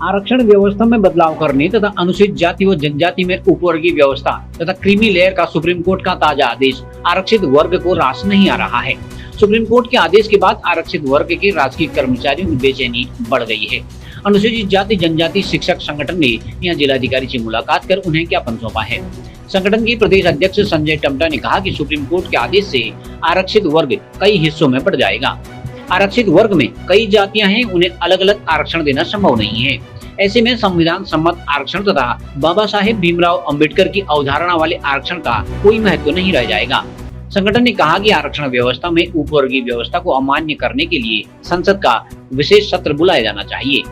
आरक्षण व्यवस्था में बदलाव करने तथा अनुसूचित जाति व जनजाति में उपवर्गीय व्यवस्था तथा क्रीमी लेयर का सुप्रीम कोर्ट का ताजा आदेश आरक्षित वर्ग को रास नहीं आ रहा है। सुप्रीम कोर्ट के आदेश के बाद आरक्षित वर्ग के राजकीय कर्मचारियों की बेचैनी बढ़ गई है। अनुसूचित जाति जनजाति शिक्षक संगठन ने यहां जिलाधिकारी से मुलाकात कर उन्हें ज्ञापन सौंपा है। संगठन के प्रदेश अध्यक्ष संजय टम्टा ने कहा कि सुप्रीम कोर्ट के आदेश से आरक्षित वर्ग कई हिस्सों में बढ़ जाएगा। आरक्षित वर्ग में कई जातियां हैं, उन्हें अलग अलग आरक्षण देना संभव नहीं है। ऐसे में संविधान सम्मत आरक्षण तथा बाबा साहेब भीमराव अंबेडकर की अवधारणा वाले आरक्षण का कोई महत्व नहीं रह जाएगा। संगठन ने कहा कि आरक्षण व्यवस्था में उपवर्गीय व्यवस्था को अमान्य करने के लिए संसद का विशेष सत्र बुलाया जाना चाहिए।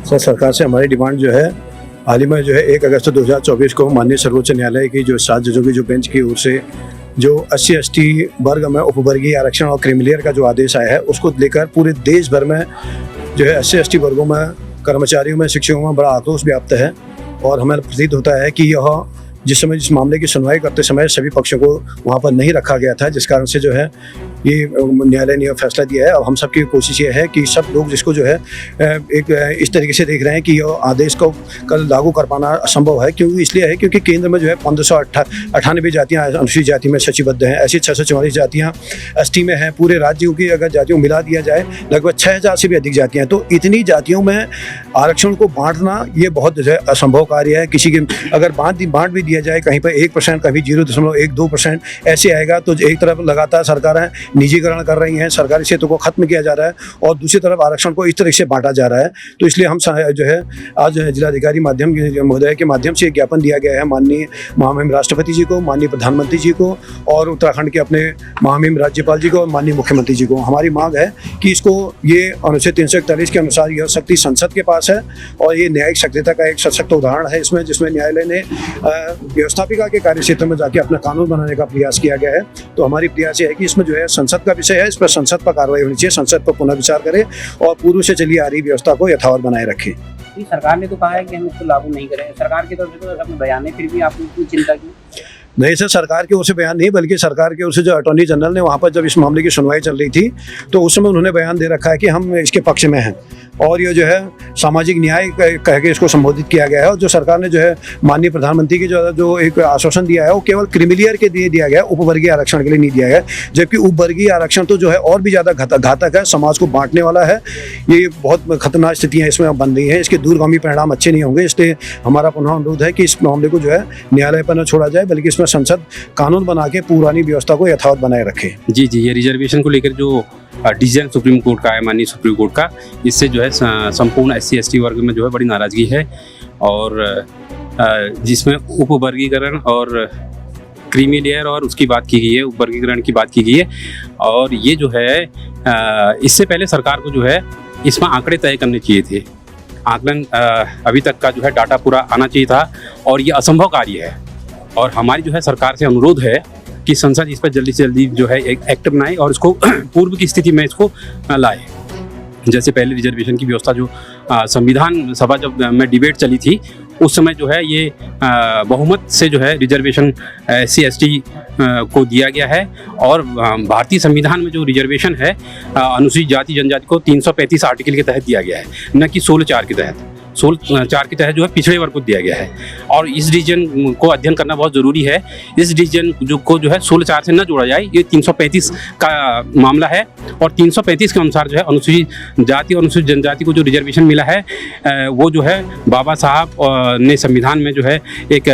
सर, सरकार से हमारी डिमांड जो है हाल ही में जो है 1 अगस्त 2024 को माननीय सर्वोच्च न्यायालय की जो 7 जजों की जो बेंच की ओर से जो SC/ST वर्ग में उपवर्गीय आरक्षण और क्रीमी लेयर का जो आदेश आया है उसको लेकर पूरे देश भर में जो है SC/ST वर्गों में कर्मचारियों में शिक्षकों में बड़ा आक्रोश व्याप्त है। और हमें प्रतीत होता है कि यह जिस मामले की सुनवाई करते समय सभी पक्षों को वहाँ पर नहीं रखा गया था, जिस कारण से जो है ये न्यायालय ने यह फैसला दिया है। और हम सबकी कोशिश ये है कि सब लोग जिसको जो है एक इस तरीके से देख रहे हैं कि यह आदेश को कल लागू कर पाना असंभव है। क्यों? इसलिए है क्योंकि केंद्र में जो है 1598 जातियाँ अनुसूचित जाति में सूचीबद्ध हैं। ऐसी 644 जातियाँ ST में हैं। पूरे राज्यों की अगर जातियों मिला दिया जाए लगभग 6000 से भी अधिक जातियाँ। तो इतनी जातियों में आरक्षण को बांटना ये बहुत जो है असंभव कार्य है। किसी के अगर बांट भी दिया जाए कहीं पर 1%, कभी 0.12% ऐसे आएगा तो एक तरफ लगातार सरकारें निजीकरण कर रही हैं, सरकारी क्षेत्र को खत्म किया जा रहा है और दूसरी तरफ आरक्षण को इस तरह से बांटा जा रहा है। तो इसलिए हम जो है आज जिलाधिकारी महोदय के माध्यम से ज्ञापन दिया गया है माननीय महामहिम राष्ट्रपति जी को, माननीय प्रधानमंत्री जी को और उत्तराखंड के अपने महामहिम राज्यपाल जी को और माननीय मुख्यमंत्री जी को। हमारी मांग है कि इसको ये अनुच्छेद 341 के अनुसार यह शक्ति संसद के पास है और ये न्यायिक सक्रियता का एक सशक्त उदाहरण है इसमें, जिसमें न्यायालय ने व्यवस्थापिका के कार्य क्षेत्र में जाके अपना कानून बनाने का प्रयास किया गया है। तो हमारी प्रयास है कि इसमें जो है संसद का विषय है, इस पर संसद पर कार्रवाई होनी चाहिए, संसद पर पुनः विचार करे और पूर्व से चली आ रही व्यवस्था को यथावत बनाए रखे। सरकार ने तो कहा है कि हम इसको लागू नहीं करें। सरकार की तरफ से तो अपने बयान है, फिर भी आपको इतनी चिंता क्यों? नहीं सर, सरकार की ओर से बयान नहीं, बल्कि सरकार की ओर से जो अटॉर्नी जनरल ने वहाँ पर जब इस मामले की सुनवाई चल रही थी तो उस समय उन्होंने बयान दे रखा है कि हम इसके पक्ष में हैं और ये जो है सामाजिक न्याय कह के इसको संबोधित किया गया है। और जो सरकार ने जो है माननीय प्रधानमंत्री की जो एक आश्वासन दिया है वो केवल क्रीमी लेयर के लिए दिया गया है, उपवर्गीय आरक्षण के लिए नहीं दिया गया। जबकि उपवर्गीय आरक्षण तो जो है और भी ज़्यादा घातक है, समाज को बांटने वाला है। ये बहुत खतरनाक स्थितियाँ इसमें बन रही हैं, इसके दूरगामी परिणाम अच्छे नहीं होंगे। इसलिए हमारा पुनः अनुरोध है कि इस मामले को जो है न्यायालय पर न छोड़ा जाए, बल्कि इसमें संसद कानून बना के पुरानी व्यवस्था को यथावत बनाए रखे। जी, ये रिजर्वेशन को लेकर जो डिसीजन सुप्रीम कोर्ट का है, माननीय सुप्रीम कोर्ट का, इससे जो है संपूर्ण SC/ST वर्ग में जो है बड़ी नाराजगी है और जिसमें उपवर्गीकरण और क्रीमी लेयर और उसकी बात की गई है, उपवर्गीकरण की बात की गई है। और ये जो है इससे पहले सरकार को जो है इसमें आंकड़े तय करने चाहिए थे। आकलन अभी तक का जो है डाटा पूरा आना चाहिए था और ये असंभव कार्य है। और हमारी जो है सरकार से अनुरोध है कि संसद इस पर जल्दी से जल्दी जो है एक एक्ट बनाए और इसको पूर्व की स्थिति में इसको लाए। जैसे पहले रिजर्वेशन की व्यवस्था जो संविधान सभा जब में डिबेट चली थी उस समय जो है ये बहुमत से जो है रिजर्वेशन SC/ST को दिया गया है। और भारतीय संविधान में जो रिजर्वेशन है अनुसूचित जाति जनजाति को 335 आर्टिकल के तहत दिया गया है, न कि 16(4) के तहत। 16(4) के तहत जो है पिछड़े वर्ग को दिया गया है। और इस डिसीजन को अध्ययन करना बहुत ज़रूरी है। इस डिसीजन को जो है 16(4) से न जोड़ा जाए, ये 335 का मामला है। और 335 के अनुसार जो है अनुसूचित जाति और अनुसूचित जनजाति को जो रिजर्वेशन मिला है वो जो है बाबा साहब ने संविधान में जो है एक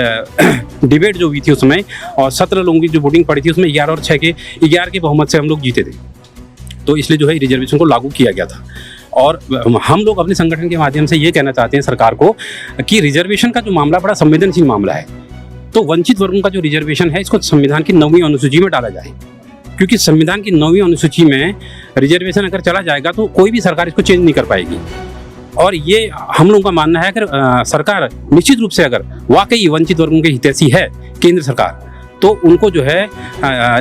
डिबेट जो हुई थी उस समय और 17 लोगों की जो वोटिंग पड़ी थी उसमें 11 और 6 के 11 के बहुमत से हम लोग जीते थे। तो इसलिए जो है रिजर्वेशन को लागू किया गया था। और हम लोग अपने संगठन के माध्यम से ये कहना चाहते हैं सरकार को कि रिजर्वेशन का जो मामला बड़ा संवेदनशील मामला है, तो वंचित वर्गों का जो रिजर्वेशन है इसको संविधान की 9वीं अनुसूची में डाला जाए। क्योंकि संविधान की 9वीं अनुसूची में रिजर्वेशन अगर चला जाएगा तो कोई भी सरकार इसको चेंज नहीं कर पाएगी। और ये हम लोगों का मानना है, अगर सरकार निश्चित रूप से अगर वाकई वंचित वर्गों के हितैषी है केंद्र सरकार, तो उनको जो है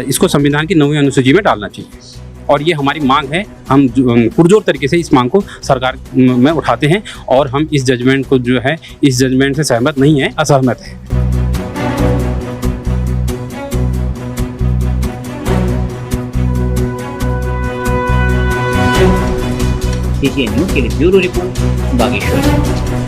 इसको संविधान की 9वीं अनुसूची में डालना चाहिए। और ये हमारी मांग है। हम पुरजोर तरीके से इस मांग को सरकार में उठाते हैं और हम इस जजमेंट को जो है, इस जजमेंट से सहमत नहीं है, असहमत है। सीसीएन न्यूज के लिए ब्यूरो रिपोर्ट बागेश्वर।